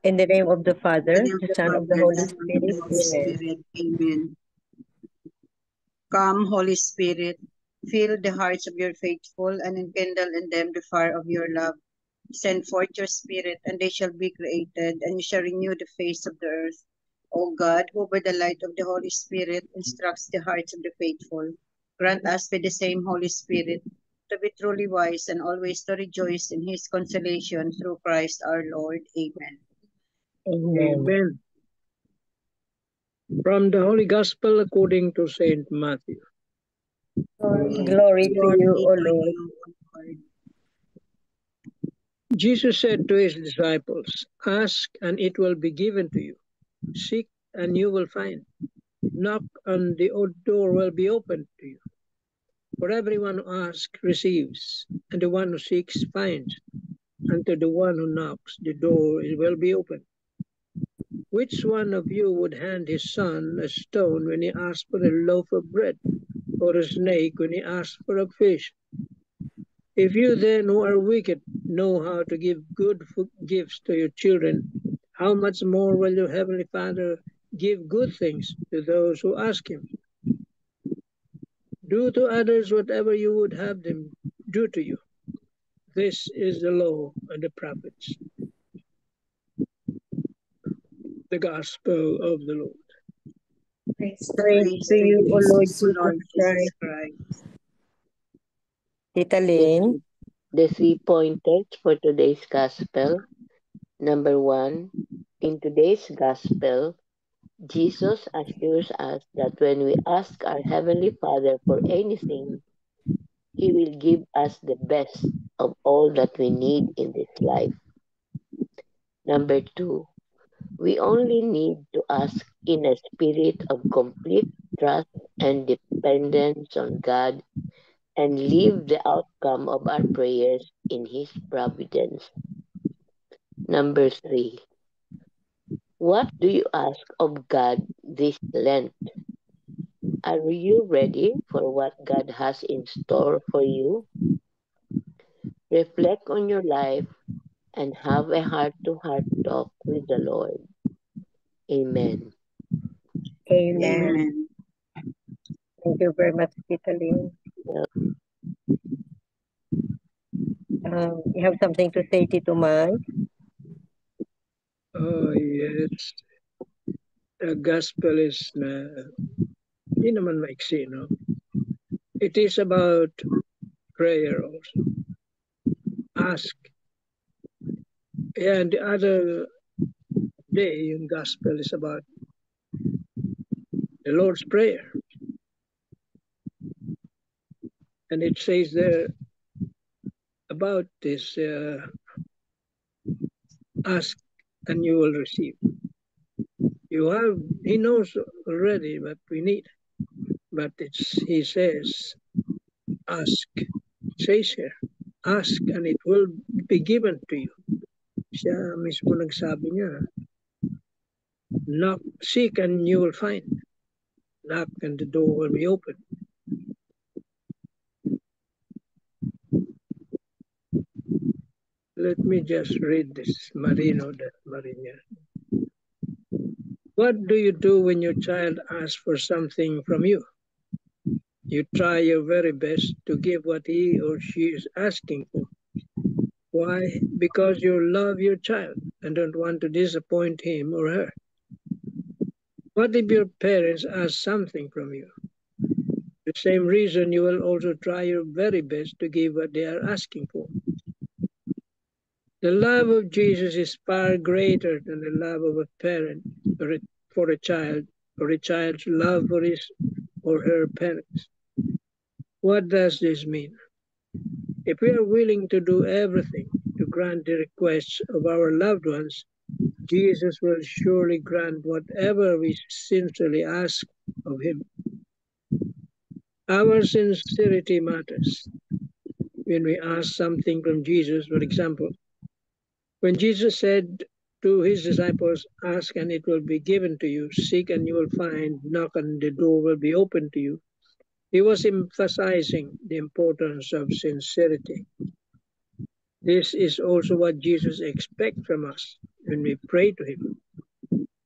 In the name of the In the Father, name of the the Son, of the Father, the Holy Son, and the Spirit. Holy Amen. Spirit. Amen. Come, Holy Spirit, fill the hearts of your faithful and enkindle in them the fire of your love. Send forth your Spirit, and they shall be created, and you shall renew the face of the earth. O God, who by the light of the Holy Spirit instructs the hearts of the faithful, grant us with the same Holy Spirit to be truly wise and always to rejoice in his consolation through Christ our Lord. Amen. Amen. Amen. From the Holy Gospel according to Saint Matthew. Glory to you, O Lord. Lord. Jesus said to his disciples, "Ask and it will be given to you. Seek and you will find. Knock and the door will be opened to you. For everyone who asks receives, and the one who seeks finds, and to the one who knocks the door will be opened. Which one of you would hand his son a stone when he asks for a loaf of bread, or a snake when he asks for a fish? If you then, who are wicked, know how to give good gifts to your children, how much more will your heavenly Father give good things to those who ask him? Do to others whatever you would have them do to you. This is the law and the prophets." The Gospel of the Lord. Praise to you, O Lord Jesus Lord Jesus Christ. Christ. Tita The Lynn. three, the 3 pointers for today's Gospel. Number 1, in today's Gospel, Jesus assures us that when we ask our Heavenly Father for anything, He will give us the best of all that we need in this life. Number 2, we only need to ask in a spirit of complete trust and dependence on God and leave the outcome of our prayers in His providence. Number 3, what do you ask of God this Lent? Are you ready for what God has in store for you? Reflect on your life and have a heart to heart talk with the Lord. Amen. Amen. Amen. Thank you very much, Tita Lynn. You have something to say, Tito Mai? Oh, yes. The Gospel is hindi naman maiksi, no? It is about prayer also. Ask. And the other day in Gospel is about the Lord's Prayer. And it says there about this, ask and you will receive. He knows already what we need. But he says, ask. It says here, ask and it will be given to you. Siya mismo nagsabi niya, knock, seek and you will find. Knock and the door will be open. Let me just read this Marino de Marina. What do you do when your child asks for something from you? You try your very best to give what he or she is asking for. Why? Because you love your child and don't want to disappoint him or her. What if your parents ask something from you? The same reason you will also try your very best to give what they are asking for. The love of Jesus is far greater than the love of a parent for a child, or a child's love for his or her parents. What does this mean? If we are willing to do everything to grant the requests of our loved ones, Jesus will surely grant whatever we sincerely ask of him. Our sincerity matters. When we ask something from Jesus, for example, when Jesus said to his disciples, ask and it will be given to you, seek and you will find, knock and the door will be open to you, he was emphasizing the importance of sincerity. This is also what Jesus expects from us, when we pray to Him.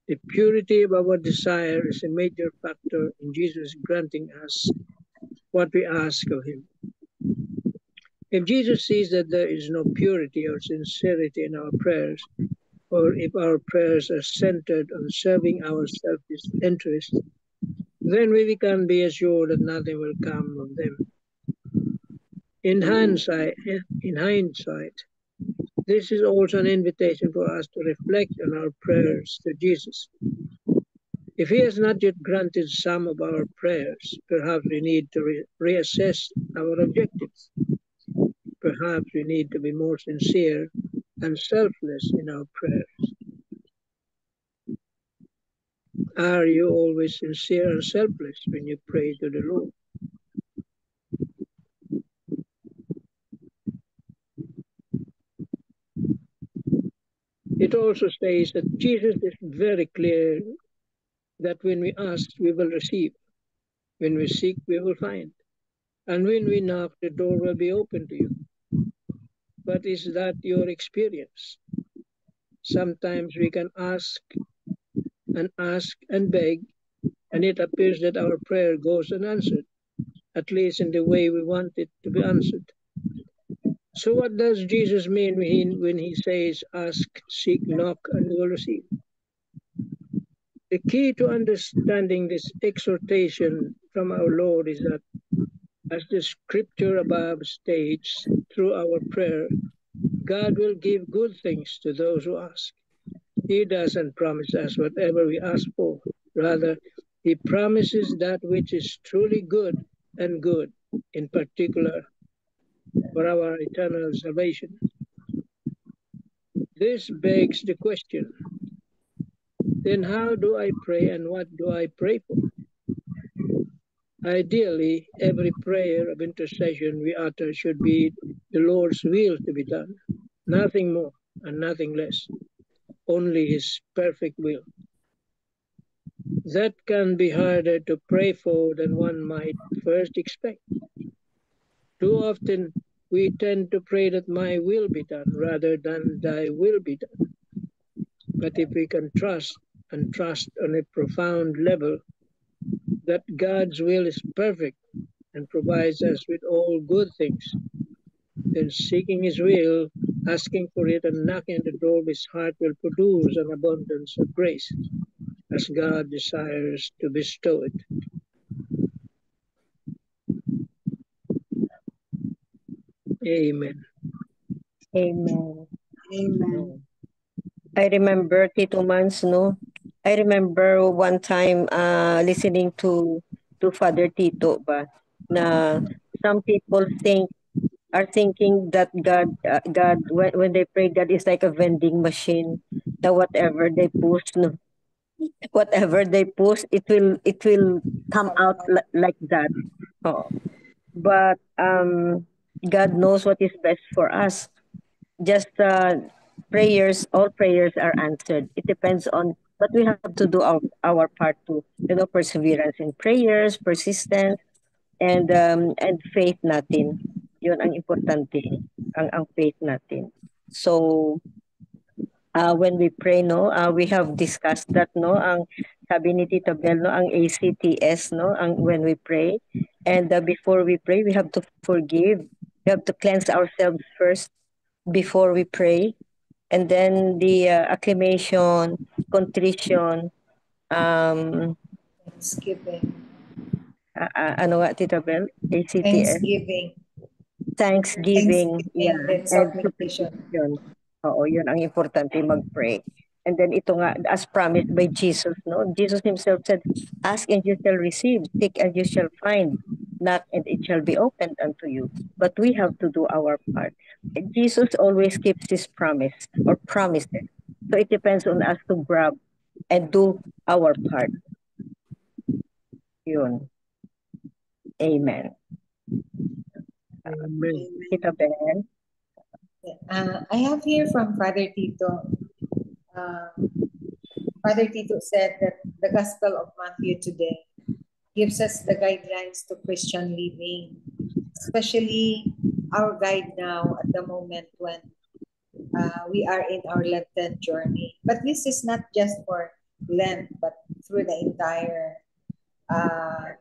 The purity of our desire is a major factor in Jesus granting us what we ask of Him. If Jesus sees that there is no purity or sincerity in our prayers, or if our prayers are centered on serving our self-interest, then we can be assured that nothing will come of them. In hindsight, this is also an invitation for us to reflect on our prayers to Jesus. If He has not yet granted some of our prayers, perhaps we need to reassess our objectives. Perhaps we need to be more sincere and selfless in our prayers. Are you always sincere and selfless when you pray to the Lord? It also says that Jesus is very clear that when we ask, we will receive. When we seek, we will find. And when we knock, the door will be open to you. But is that your experience? Sometimes we can ask and beg, and it appears that our prayer goes unanswered, at least in the way we want it to be answered. So what does Jesus mean when he says, ask, seek, knock, and you will receive? The key to understanding this exhortation from our Lord is that, as the scripture above states, through our prayer, God will give good things to those who ask. He doesn't promise us whatever we ask for. Rather, He promises that which is truly good, and good, in particular, for our eternal salvation. This begs the question, then how do I pray and what do I pray for? Ideally, every prayer of intercession we utter should be the Lord's will to be done, nothing more and nothing less, only His perfect will. That can be harder to pray for than one might first expect. Too often, we tend to pray that my will be done rather than thy will be done. But if we can trust on a profound level that God's will is perfect and provides us with all good things, then seeking His will, asking for it, and knocking at the door of His heart will produce an abundance of grace, as God desires to bestow it. Amen. Amen. Amen. I remember, Tito Mans, no? I remember one time listening to Father Tito ba, na some people are thinking that God when they pray, God is like a vending machine, that whatever they push, no, whatever they push, it will come out like that. Oh. But God knows what is best for us. Just all prayers are answered. It depends on, but we have to do our part to, perseverance in prayers, persistence, and faith natin. Yun ang importante, ang faith natin. So when we pray, no, we have discussed that, no, ang sabi ni Tita Bel, no, ang ACTS, no, ang when we pray, and before we pray, we have to forgive. We have to cleanse ourselves first before we pray, and then the acclamation, contrition, Thanksgiving. ano nga, Tita Bel? ACTS? Thanksgiving. Thanksgiving, yeah, Then and supplication. supplication. Oo, yun ang importante, mag-pray. And then ito nga, as promised by Jesus, no? Jesus Himself said, ask and you shall receive, seek and you shall find, knock and it shall be opened unto you. But we have to do our part. And Jesus always keeps His promise or promises. So it depends on us to grab and do our part. Yun. Amen. Amen. Tita Ben? I have here from Father Tito. Father Tito said that the Gospel of Matthew today gives us the guidelines to Christian living, especially our guide now at the moment when we are in our Lenten journey. But this is not just for Lent, but through the entire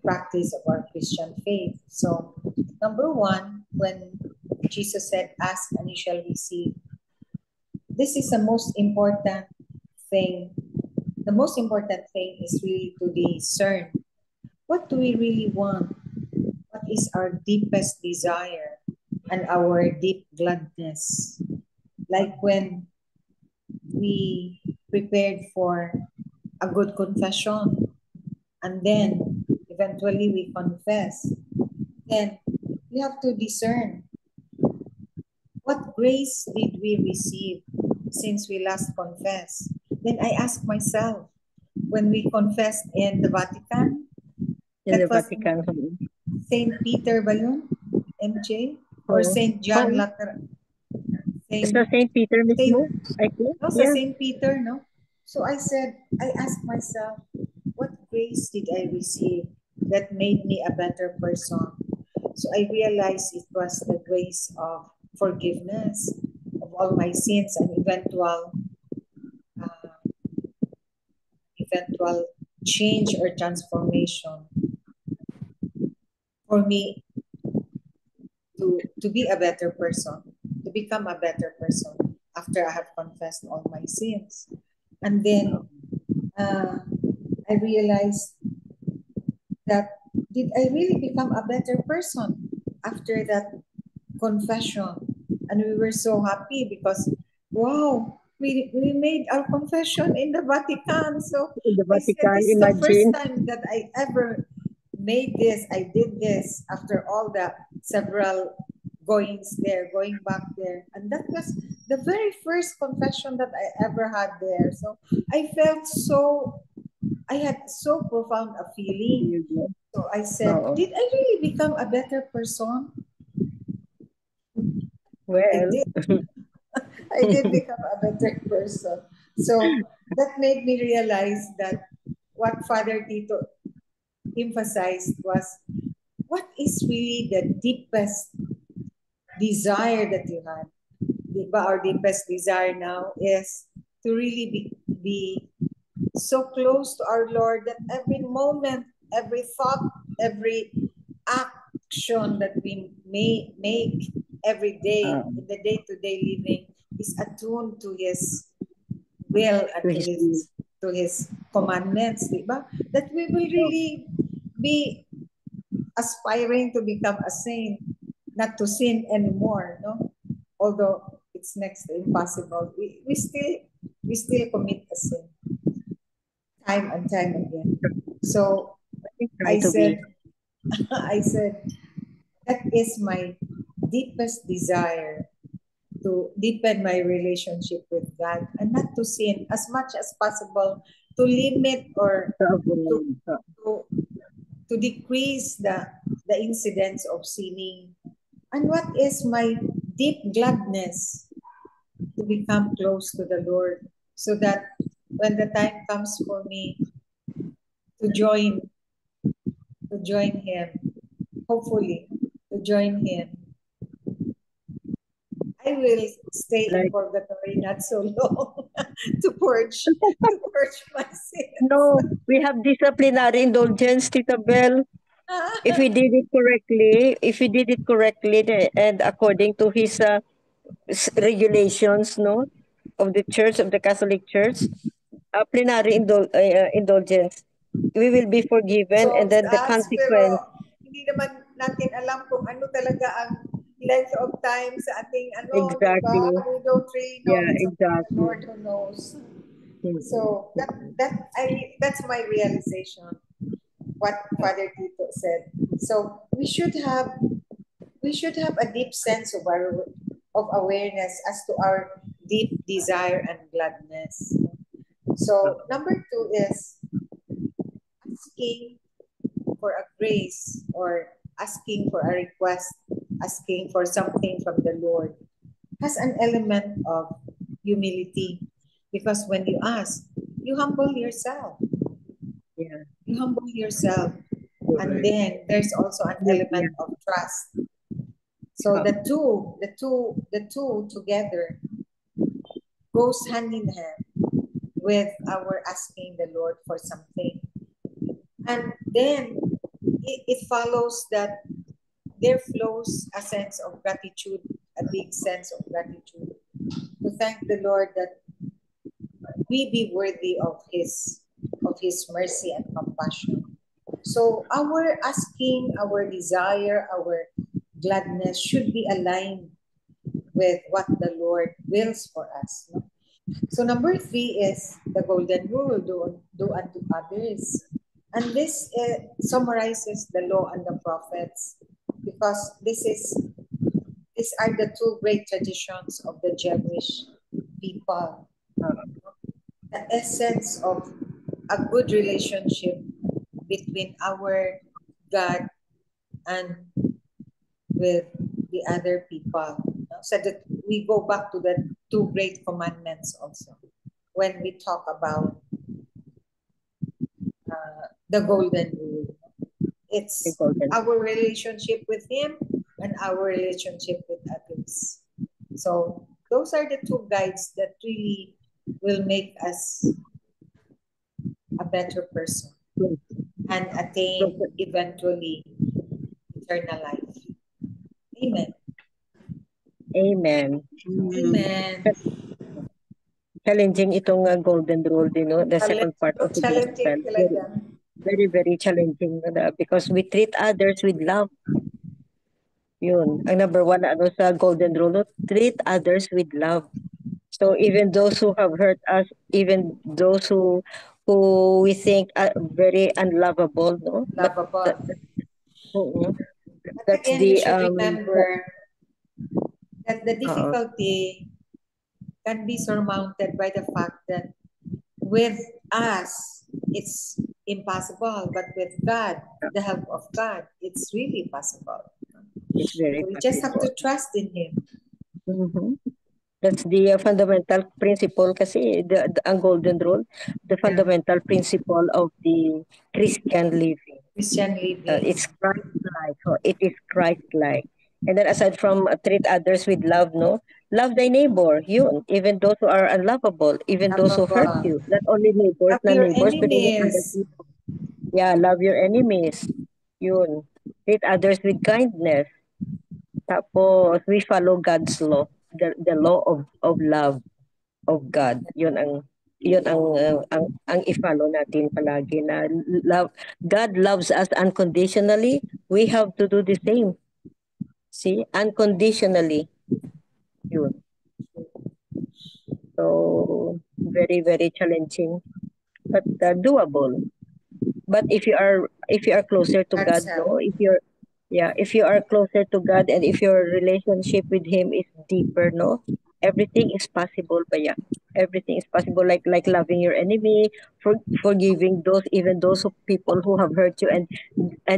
practice of our Christian faith. So, number one, when Jesus said, "Ask and you shall receive," this is the most important thing. The most important thing is really to discern, what do we really want? What is our deepest desire and our deep gladness? Like when we prepared for a good confession and then eventually we confess, then we have to discern, what grace did we receive since we last confessed? Then I ask myself, when we confessed in the Vatican, In the that was Vatican. Saint Peter ba yun? MJ? Or Oh. Saint John Oh. Lateran? Sa St. Peter mismo, I think. No, sa Yeah. Saint Peter, no? So I asked myself, what grace did I receive that made me a better person? So I realized it was the grace of forgiveness of all my sins and eventual change or transformation for me to be a better person, to become a better person after I have confessed all my sins. And then I realized that, did I really become a better person after that confession? And we were so happy because, wow, we made our confession in the Vatican. So In the I said, Vatican, this is the first imagine. time that I ever made this. I did this after all the several goings there, going back there. And that was the very first confession that I ever had there. So I felt I had so profound a feeling. So I said, Oo. did I really become a better person? I Well, did. I did become a better person. So that made me realize that what Father Tito emphasized was, what is really the deepest desire that you had? Our deepest desire now is to really be so close to our Lord that every moment, every thought, every action that we may make every day in the day-to-day living is attuned to His will and to His commandments, diba? That we will really be aspiring to become a saint, not to sin anymore, no? Although it's next to impossible, we still commit a sin time and time again. So I said, I said, that is my deepest desire, to deepen my relationship with God and not to sin as much as possible, to limit or to decrease the incidence of sinning. And what is my deep gladness? To become close to the Lord, so that when the time comes for me to join Him, hopefully to join Him, I will stay in purgatory not so long to purge my sins. No, we have disciplinary indulgence, Tita Bell. If we did it correctly, and according to his regulations, no, of the Church, of the Catholic Church, plenary indulgence, we will be forgiven, So and then the sad, consequence. pero hindi naman natin alam kung ano talaga ang length of time sa ating Exactly. diba? We don't really know. Yeah, It's exactly. the Lord who knows. So that's my realization, what Father Tito said. So we should have a deep sense of awareness as to our deep desire and gladness. So number 2 is asking for a grace, or asking for a request, asking for something from the Lord, has an element of humility, because when you ask, you humble yourself. Yeah. You humble yourself, and then there's also an element of trust. So the two together goes hand in hand with our asking the Lord for something. And then it follows that there flows a sense of gratitude, a big sense of gratitude, to thank the Lord that we be worthy of His mercy and compassion. So our asking, our desire, our gladness should be aligned with what the Lord wills for us. No? So number 3 is the golden rule: do unto others. And this summarizes the law and the prophets, because these are the two great traditions of the Jewish people. The essence of a good relationship between our God and with the other people. So that we go back to the two great commandments also when we talk about the golden rule. It's our relationship with Him and our relationship with others. So those are the two guides that really will make us a better person and attain eventually eternal life. Amen. Amen. Amen. Challenging itong golden rule din, no? The second part of the gospel. Challenging talaga. Very, very challenging, because we treat others with love. Yun. Ang number 1 na sa golden rule, no? Treat others with love. So even those who have hurt us, even those who we think are very unlovable, no? Lovable. But That's again, we should remember that the difficulty can be surmounted by the fact that with us, it's impossible, but with God, the help of God, it's really possible. It's very so we just have to trust in Him. That's the fundamental principle kasi ang golden rule, the fundamental principle of the Christian living. Christian living. It's Christ-like. So it is Christ-like. And then aside from treat others with love, no? Love thy neighbor, you, even those who are unlovable, even those who hurt you. Not only neighbors, love your neighbors, but even other enemies. people. Yeah, love your enemies. Yun. Treat others with kindness. Tapos, we follow God's law. The law of love of God. Yun ang i-follow natin palagi na love. God loves us unconditionally. We have to do the same. See? Unconditionally. Yun. So, very, very challenging. But doable. But if you are closer to God, no? If you are closer to God and if your relationship with Him is deeper, no? Everything is possible pa Everything is possible, like loving your enemy, forgiving those people who have hurt you and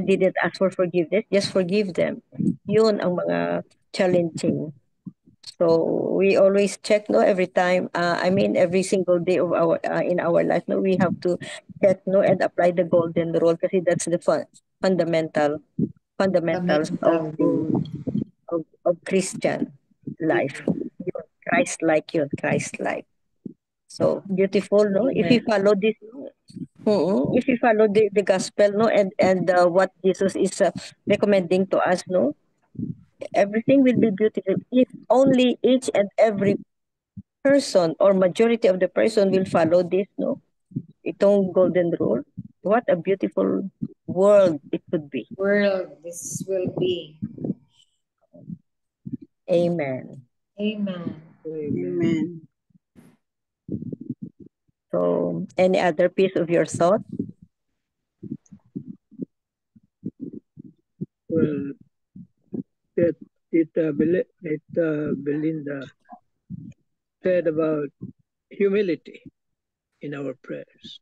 didn't ask for forgiveness, just forgive them. Yun ang mga challenging. So we always check, no, every time. Every single day of our in our life, no, we have to check, no, and apply the golden rule kasi that's the fundamentals of Christian life. Christ-like yun, Christ-like. So beautiful, no? If you follow this, if you follow the gospel, no, and what Jesus is recommending to us, no, everything will be beautiful if only each and every person or majority of the person will follow this, no? Itong golden rule. What a beautiful world it could be. World this will be. Amen. Amen. Amen. So, any other piece of your thought? Well, Belinda said about humility in our prayers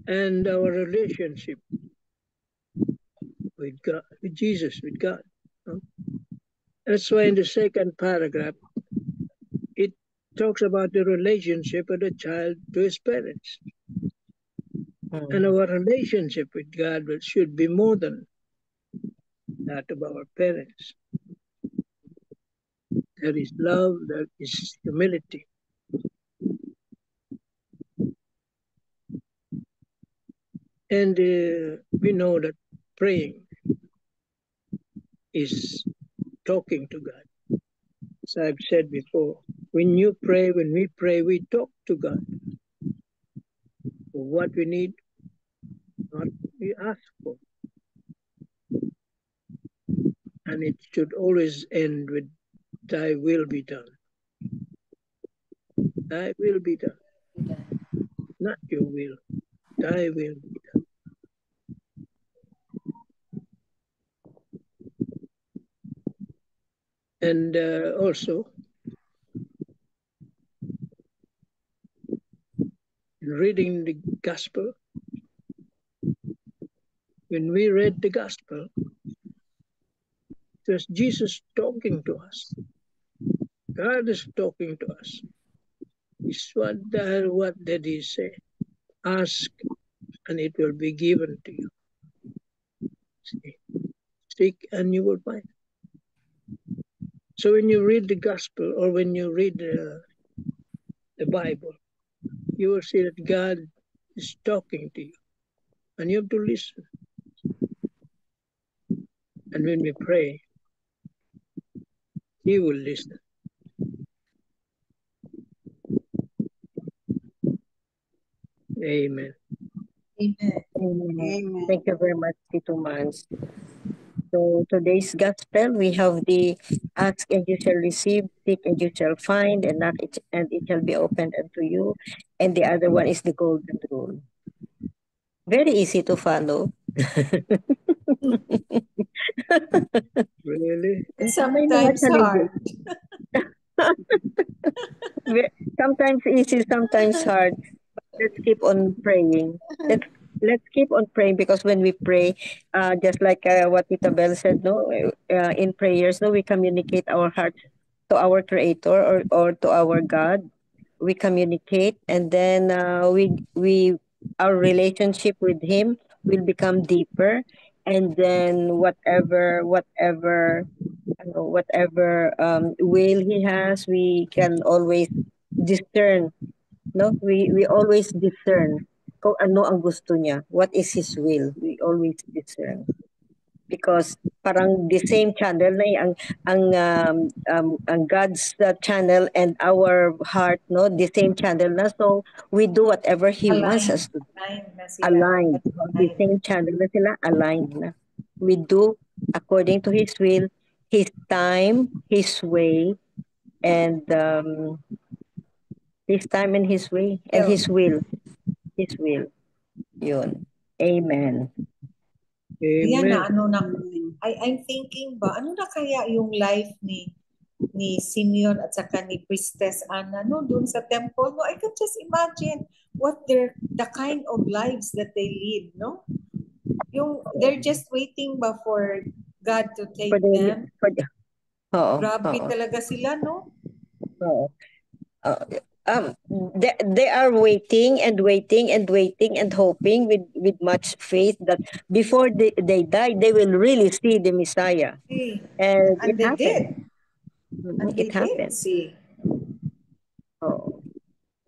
and our relationship with God, with Jesus, with God. That's why in the second paragraph, it talks about the relationship of the child to his parents. And our relationship with God should be more than that of our parents. there is love, there is humility. And we know that praying is talking to God. As I've said before, when we pray, we talk to God. For what we need, what we ask for. And it should always end with, thy will be done. Thy will be done. Not your will. Thy will be done. And also, reading the gospel, when we read the gospel, it was Jesus talking to us. God is talking to us. What did he say? Ask and it will be given to you. Seek and you will find. So when you read the gospel or when you read the Bible, you will see that God is talking to you and you have to listen. And when we pray, he will listen. Amen. Amen. Amen. Thank you very much, Tito Mans. So today's gospel, we have the ask and you shall receive, seek and you shall find, and knock and it shall be opened unto you. And the other one is the golden rule. Very easy to follow. Really? May mga Sometimes challenges. hard. Sometimes easy, sometimes hard. Let's keep on praying. Let's keep on praying because when we pray, just like what Tita Bell said, no, in prayers, no, we communicate our hearts to our Creator or to our God. We communicate, and then we our relationship with Him will become deeper, and then whatever will He has, we can always discern, no, we always discern kung ano ang gusto niya, what is his will, we always discern because parang the same channel na ang God's channel and our heart, no, the same channel na, so we do whatever he wants Aligned. us to do. Aligned na sila. Aligned, no? The Aligned. same channel na sila, aligned na, we do according to his will, his time, his way, and his time and his way and his will. Yun. Amen. Yan na, Amen. I'm thinking ba, ano na kaya yung life ni Simeon at saka ni Priestess Anna, no, doon sa temple, no, I can just imagine the kind of lives that they lead, no? They're just waiting ba for God to take them? Oo. Grabe talaga sila, no? Oo. They are waiting and waiting and waiting and hoping with much faith that before they die, they will really see the Messiah. See, And and it they happened. did. And they It did, happened. see. Oo.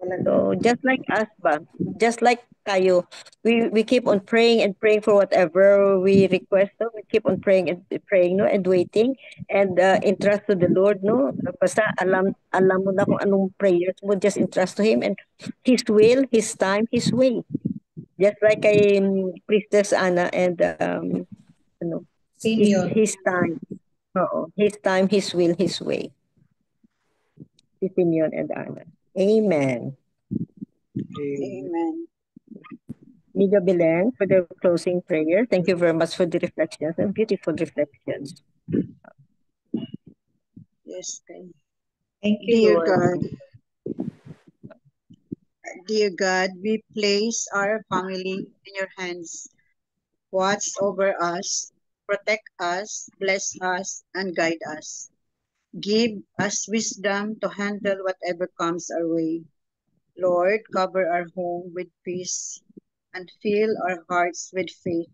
Talaga. So just like us ba, just like tayo, we keep on praying and praying for whatever we request. No? We keep on praying and praying, no, and waiting and entrust to the Lord, no. Basta alam mo na kung anong prayers mo, just entrust to Him and His will, His time, His way. Just like kay Priestess Anna and ano, Simeon. his time. Oo, His time, His will, His way. Si Simeon and Anna. Amen. Amen. Niga Belen for the closing prayer. Thank you very much for the reflections and beautiful reflections. Yes, okay. Thank you, Dear Lord. God, dear God, we place our family in your hands. Watch over us, protect us, bless us, and guide us. Give us wisdom to handle whatever comes our way. Lord, cover our home with peace and fill our hearts with faith.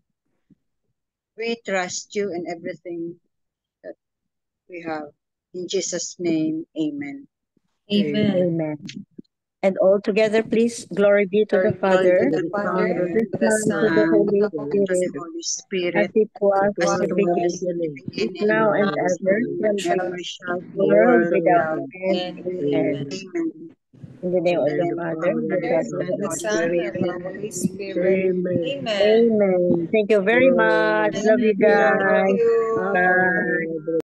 We trust you in everything that we have. In Jesus' name, amen. Amen. Amen. And all together, please, glory be to the Glory Father, be to The the Father, Father, to the to the Son, to Son, the to Holy the and Holy to the Spirit, Spirit, Holy as Spirit, it was as in the it as it was was beginning, in the in the is beginning, now and beginning, now is and now, ever, ever, and shall and be, shall ever shall be, be, world world world without without without end. end. end. Amen. Amen. Amen. In the name In of the the name And of the the Father, Father, and the Father, the Son, and and Son, the the And the and Holy the Holy Son Holy Spirit. and the Spirit. Holy Spirit. Spirit. Amen. Amen. Amen. Thank you very Amen. much. Thank Love you you. Love guys. you. Bye. Bye.